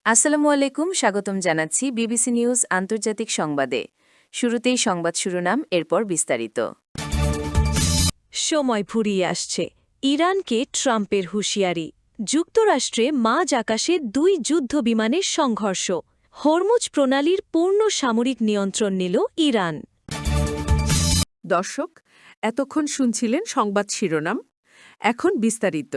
আসসালামু আলাইকুম, স্বাগতম জানাচ্ছি বিবিসি নিউজ আন্তর্জাতিক সংবাদে। শুরুতেই সংবাদ শিরোনাম, এরপর বিস্তারিত। সময় ফুরিয়ে আসছে, ইরানকে ট্রাম্পের হুঁশিয়ারি। যুক্তরাষ্ট্রে মাঝ আকাশে 2 যুদ্ধ বিমানের সংঘর্ষ। হরমুজ প্রণালীর পূর্ণ সামরিক নিয়ন্ত্রণ নিল ইরান। দর্শক, এতক্ষণ শুনছিলেন সংবাদ শিরোনাম। এখন বিস্তারিত।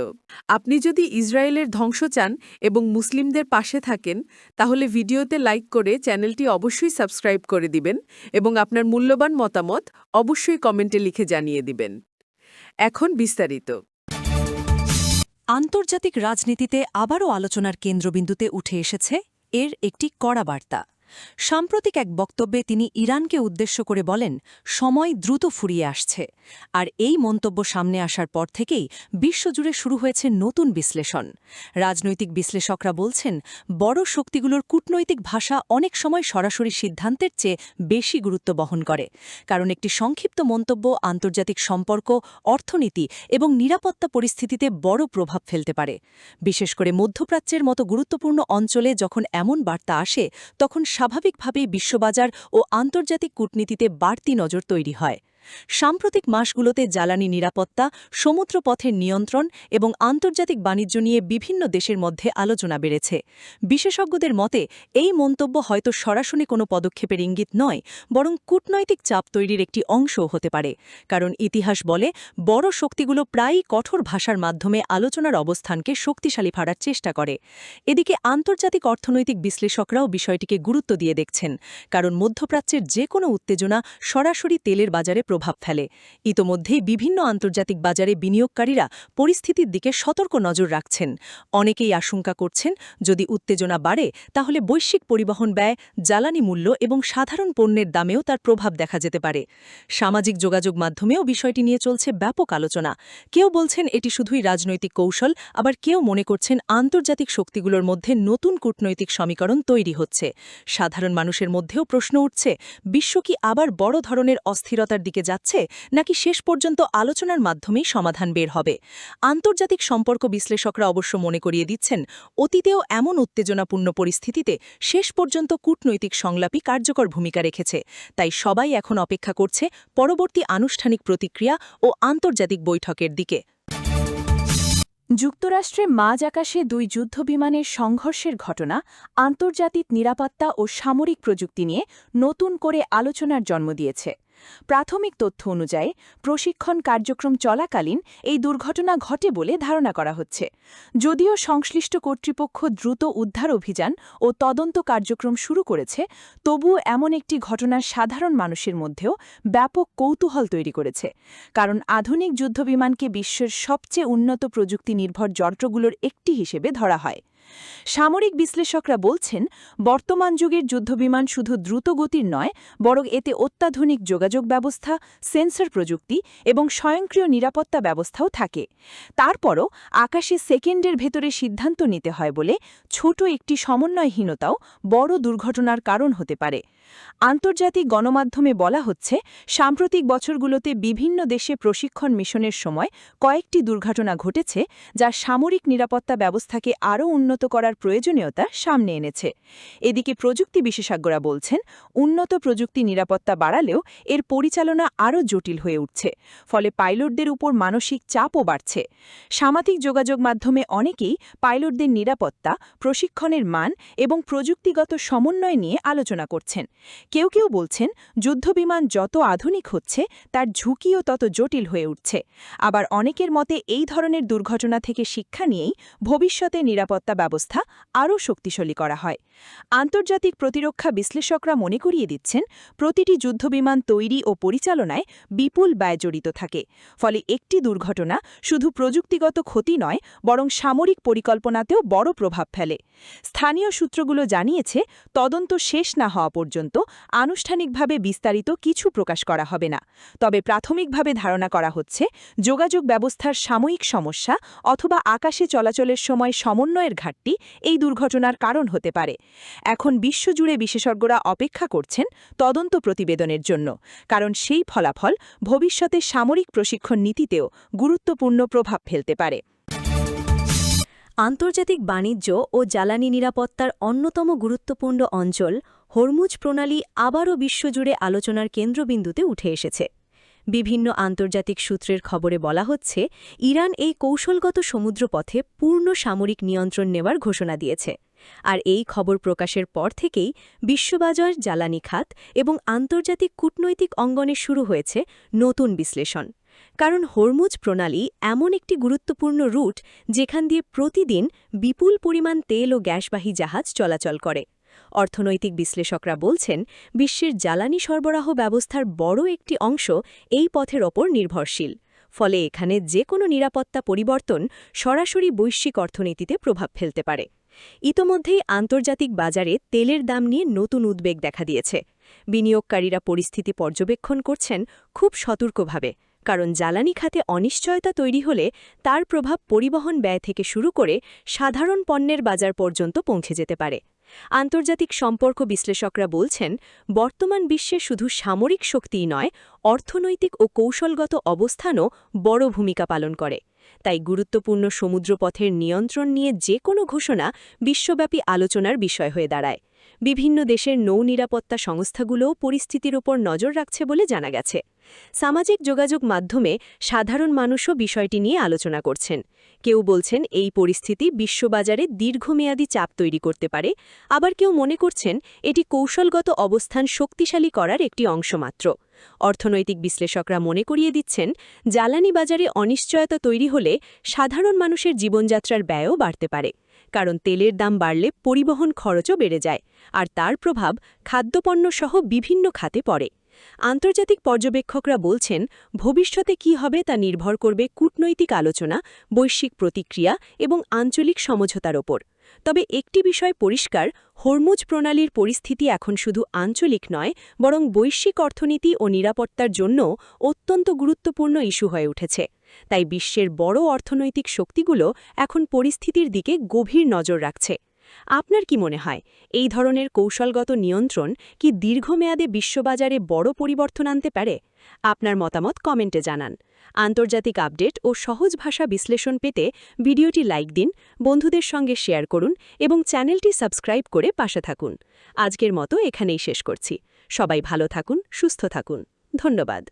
আপনি যদি ইসরায়েলের ধ্বংস চান এবং মুসলিমদের পাশে থাকেন, তাহলে ভিডিওতে লাইক করে চ্যানেলটি অবশ্যই সাবস্ক্রাইব করে দিবেন এবং আপনার মূল্যবান মতামত অবশ্যই কমেন্টে লিখে জানিয়ে দিবেন। এখন বিস্তারিত। আন্তর্জাতিক রাজনীতিতে আবারও আলোচনার কেন্দ্রবিন্দুতে উঠে এসেছে এর একটি কড়া বার্তা। সাম্প্রতিক এক বক্তব্যে তিনি ইরানকে উদ্দেশ্য করে বলেন, সময় দ্রুত ফুরিয়ে আসছে। আর এই মন্তব্য সামনে আসার পর থেকেই বিশ্বজুড়ে শুরু হয়েছে নতুন বিশ্লেষণ। রাজনৈতিক বিশ্লেষকরা বলছেন, বড় শক্তিগুলোর কূটনৈতিক ভাষা অনেক সময় সরাসরি সিদ্ধান্তের চেয়ে বেশি গুরুত্ব বহন করে, কারণ একটি সংক্ষিপ্ত মন্তব্য আন্তর্জাতিক সম্পর্ক, অর্থনীতি এবং নিরাপত্তা পরিস্থিতিতে বড় প্রভাব ফেলতে পারে। বিশেষ করে মধ্যপ্রাচ্যের মতো গুরুত্বপূর্ণ অঞ্চলে যখন এমন বার্তা আসে, তখন স্বাভাবিকভাবেই বিশ্ববাজার ও আন্তর্জাতিক কূটনীতিতে বাড়তি নজর তৈরি হয়। সাম্প্রতিক মাসগুলোতে জ্বালানি নিরাপত্তা, সমুদ্রপথের নিয়ন্ত্রণ এবং আন্তর্জাতিক বাণিজ্য নিয়ে বিভিন্ন দেশের মধ্যে আলোচনা বেড়েছে। বিশেষজ্ঞদের মতে, এই মন্তব্য হয়তো সরাসরি কোনো পদক্ষেপের ইঙ্গিত নয়, বরং কূটনৈতিক চাপ তৈরির একটি অংশও হতে পারে। কারণ ইতিহাস বলে, বড় শক্তিগুলো প্রায়ই কঠোর ভাষার মাধ্যমে আলোচনার অবস্থানকে শক্তিশালী করার চেষ্টা করে। এদিকে আন্তর্জাতিক অর্থনৈতিক বিশ্লেষকরাও বিষয়টিকে গুরুত্ব দিয়ে দেখছেন, কারণ মধ্যপ্রাচ্যের যে কোনো উত্তেজনা সরাসরি তেলের বাজারে প্রভাব ফেলে। ইতোমধ্যেই বিভিন্ন আন্তর্জাতিক বাজারে বিনিয়োগকারীরা পরিস্থিতির দিকে সতর্ক নজর রাখছেন। অনেকেই আশঙ্কা করছেন, যদি উত্তেজনা বাড়ে তাহলে বৈশ্বিক পরিবহন ব্যয়, জ্বালানি মূল্য এবং সাধারণ পণ্যের দামেও তার প্রভাব দেখা যেতে পারে। সামাজিক যোগাযোগ মাধ্যমেও বিষয়টি নিয়ে চলছে ব্যাপক আলোচনা। কেউ বলছেন এটি শুধুই রাজনৈতিক কৌশল, আবার কেউ মনে করছেন আন্তর্জাতিক শক্তিগুলোর মধ্যে নতুন কূটনৈতিক সমীকরণ তৈরি হচ্ছে। সাধারণ মানুষের মধ্যেও প্রশ্ন উঠছে, বিশ্ব কি আবার বড় ধরনের অস্থিরতার দিকে যাচ্ছে, নাকি শেষ পর্যন্ত আলোচনার মাধ্যমেই সমাধান বের হবে? আন্তর্জাতিক সম্পর্ক বিশ্লেষকরা অবশ্য মনে করিয়ে দিচ্ছেন, অতীতেও এমন উত্তেজনাপূর্ণ পরিস্থিতিতে শেষ পর্যন্ত কূটনৈতিক সংলাপই কার্যকর ভূমিকা রেখেছে। তাই সবাই এখন অপেক্ষা করছে পরবর্তী আনুষ্ঠানিক প্রতিক্রিয়া ও আন্তর্জাতিক বৈঠকের দিকে। যুক্তরাষ্ট্রে মাঝ আকাশে 2 যুদ্ধবিমানের সংঘর্ষের ঘটনা আন্তর্জাতিক নিরাপত্তা ও সামরিক প্রযুক্তি নিয়ে নতুন করে আলোচনার জন্ম দিয়েছে। প্রাথমিক তথ্য অনুযায়ী প্রশিক্ষণ কার্যক্রম চলাকালীন এই দুর্ঘটনা ঘটে বলে ধারণা করা হচ্ছে। যদিও সংশ্লিষ্ট কর্তৃপক্ষ দ্রুত উদ্ধার অভিযান ও তদন্ত কার্যক্রম শুরু করেছে, তবুও এমন একটি ঘটনা সাধারণ মানুষের মধ্যেও ব্যাপক কৌতূহল তৈরি করেছে। কারণ আধুনিক যুদ্ধবিমানকে বিশ্বের সবচেয়ে উন্নত প্রযুক্তি নির্ভর যন্ত্রগুলোর একটি হিসেবে ধরা হয়। সামরিক বিশ্লেষকরা বলছেন, বর্তমান যুগের যুদ্ধবিমান শুধু দ্রুতগতির নয়, বরং এতে অত্যাধুনিক যোগাযোগ ব্যবস্থা, সেন্সর প্রযুক্তি এবং স্বয়ংক্রিয় নিরাপত্তা ব্যবস্থাও থাকে। তারপরও আকাশে সেকেন্ডের ভেতরে সিদ্ধান্ত নিতে হয় বলে ছোট একটি সমন্বয়হীনতাও বড় দুর্ঘটনার কারণ হতে পারে। আন্তর্জাতিক গণমাধ্যমে বলা হচ্ছে, সাম্প্রতিক বছরগুলোতে বিভিন্ন দেশে প্রশিক্ষণ মিশনের সময় কয়েকটি দুর্ঘটনা ঘটেছে, যা সামরিক নিরাপত্তা ব্যবস্থাকে আরও উন্নত করার প্রয়োজনীয়তা সামনে এনেছে। এদিকে প্রযুক্তি বিশেষজ্ঞরা বলছেন, উন্নত প্রযুক্তি নিরাপত্তা বাড়ালেও এর পরিচালনা আরও জটিল হয়ে উঠছে, ফলে পাইলটদের উপর মানসিক চাপও বাড়ছে। সামাজিক যোগাযোগ মাধ্যমে অনেকেই পাইলটদের নিরাপত্তা, প্রশিক্ষণের মান এবং প্রযুক্তিগত সমন্বয় নিয়ে আলোচনা করছেন। কেউ কেউ বলছেন, যুদ্ধবিমান যত আধুনিক হচ্ছে তার ঝুঁকিও তত জটিল হয়ে উঠছে। আবার অনেকের মতে এই ধরনের দুর্ঘটনা থেকে শিক্ষা নিয়েই ভবিষ্যতে নিরাপত্তা ব্যবস্থা আরও শক্তিশালী করা হয়। আন্তর্জাতিক প্রতিরক্ষা বিশ্লেষকরা মনে করিয়ে দিচ্ছেন, প্রতিটি যুদ্ধবিমান তৈরি ও পরিচালনায় বিপুল ব্যয় জড়িত থাকে। ফলে একটি দুর্ঘটনা শুধু প্রযুক্তিগত ক্ষতি নয়, বরং সামরিক পরিকল্পনাতেও বড় প্রভাব ফেলে। স্থানীয় সূত্রগুলো জানিয়েছে, তদন্ত শেষ না হওয়া পর্যন্ত আনুষ্ঠানিকভাবে বিস্তারিত কিছু প্রকাশ করা হবে না। তবে প্রাথমিকভাবে ধারণা করা হচ্ছে, যোগাযোগ ব্যবস্থার সাময়িক সমস্যা অথবা আকাশে চলাচলের সময় সমন্বয়ের ঘাটতি এই দুর্ঘটনার কারণ হতে পারে। এখন বিশ্বজুড়ে বিশেষজ্ঞরা অপেক্ষা করছেন তদন্ত প্রতিবেদনের জন্য, কারণ সেই ফলাফল ভবিষ্যতে সামরিক প্রশিক্ষণ নীতিতেও গুরুত্বপূর্ণ প্রভাব ফেলতে পারে। আন্তর্জাতিক বাণিজ্য ও জ্বালানি নিরাপত্তার অন্যতম গুরুত্বপূর্ণ অঞ্চল হরমুজ প্রণালী আবারও বিশ্বজুড়ে আলোচনার কেন্দ্রবিন্দুতে উঠে এসেছে। বিভিন্ন আন্তর্জাতিক সূত্রের খবরে বলা হচ্ছে, ইরান এই কৌশলগত সমুদ্রপথে পূর্ণ সামরিক নিয়ন্ত্রণ নেওয়ার ঘোষণা দিয়েছে। আর এই খবর প্রকাশের পর থেকেই বিশ্ববাজার, জ্বালানি খাত এবং আন্তর্জাতিক কূটনৈতিক অঙ্গনে শুরু হয়েছে নতুন বিশ্লেষণ। কারণ হরমুজ প্রণালী এমন একটি গুরুত্বপূর্ণ রুট যেখান দিয়ে প্রতিদিন বিপুল পরিমাণ তেল ও গ্যাসবাহী জাহাজ চলাচল করে। অর্থনৈতিক বিশ্লেষকরা বলছেন, বিশ্বের জ্বালানি সরবরাহ ব্যবস্থার বড় একটি অংশ এই পথের ওপর নির্ভরশীল। ফলে এখানে যে কোনো নিরাপত্তা পরিবর্তন সরাসরি বৈশ্বিক অর্থনীতিতে প্রভাব ফেলতে পারে। ইতোমধ্যেই আন্তর্জাতিক বাজারে তেলের দাম নিয়ে নতুন উদ্বেগ দেখা দিয়েছে। বিনিয়োগকারীরা পরিস্থিতি পর্যবেক্ষণ করছেন খুব সতর্কভাবে, কারণ জ্বালানি খাতে অনিশ্চয়তা তৈরি হলে তার প্রভাব পরিবহন ব্যয় থেকে শুরু করে সাধারণ পণ্যের বাজার পর্যন্ত পৌঁছে যেতে পারে। আন্তর্জাতিক সম্পর্ক বিশ্লেষকরা বলছেন, বর্তমান বিশ্বে শুধু সামরিক শক্তিই নয়, অর্থনৈতিক ও কৌশলগত অবস্থানও বড় ভূমিকা পালন করে। তাই গুরুত্বপূর্ণ সমুদ্রপথের নিয়ন্ত্রণ নিয়ে যে কোনো ঘোষণা বিশ্বব্যাপী আলোচনার বিষয় হয়ে দাঁড়ায়। বিভিন্ন দেশের নৌ নিরাপত্তা সংস্থাগুলোও পরিস্থিতির ওপর নজর রাখছে বলে জানা গেছে। সামাজিক যোগাযোগ মাধ্যমে সাধারণ মানুষও বিষয়টি নিয়ে আলোচনা করছেন। কেউ বলছেন এই পরিস্থিতি বিশ্ববাজারে দীর্ঘমেয়াদী চাপ তৈরি করতে পারে, আবার কেউ মনে করছেন এটি কৌশলগত অবস্থান শক্তিশালী করার একটি অংশ মাত্র। অর্থনৈতিক বিশ্লেষকরা মনে করিয়ে দিচ্ছেন, জ্বালানি বাজারে অনিশ্চয়তা তৈরি হলে সাধারণ মানুষের জীবনযাত্রার ব্যয়ও বাড়তে পারে। কারণ তেলের দাম বাড়লে পরিবহন খরচও বেড়ে যায়, আর তার প্রভাব খাদ্যপণ্যসহ বিভিন্ন খাতে পড়ে। আন্তর্জাতিক পর্যবেক্ষকরা বলছেন, ভবিষ্যতে কি হবে তা নির্ভর করবে কূটনৈতিক আলোচনা, বৈশ্বিক প্রতিক্রিয়া এবং আঞ্চলিক সমঝোতার ওপর। তবে একটি বিষয় পরিষ্কার, হরমুজ প্রণালীর পরিস্থিতি এখন শুধু আঞ্চলিক নয়, বরং বৈশ্বিক অর্থনীতি ও নিরাপত্তার জন্য অত্যন্ত গুরুত্বপূর্ণ ইস্যু হয়ে উঠেছে। তাই বিশ্বের বড় অর্থনৈতিক শক্তিগুলো এখন পরিস্থিতির দিকে গভীর নজর রাখছে। আপনার কি মনে হয়, এই ধরনের কৌশলগত নিয়ন্ত্রণ কি দীর্ঘমেয়াদে বিশ্ববাজারে বড় পরিবর্তন আনতে পারে? আপনার মতামত কমেন্টে জানান। আন্তর্জাতিক আপডেট ও সহজ ভাষা বিশ্লেষণ পেতে ভিডিওটি লাইক দিন, বন্ধুদের সঙ্গে শেয়ার করুন এবং চ্যানেলটি সাবস্ক্রাইব করে পাশে থাকুন। আজকের মতো এখানেই শেষ করছি। সবাই ভালো থাকুন, সুস্থ থাকুন। ধন্যবাদ।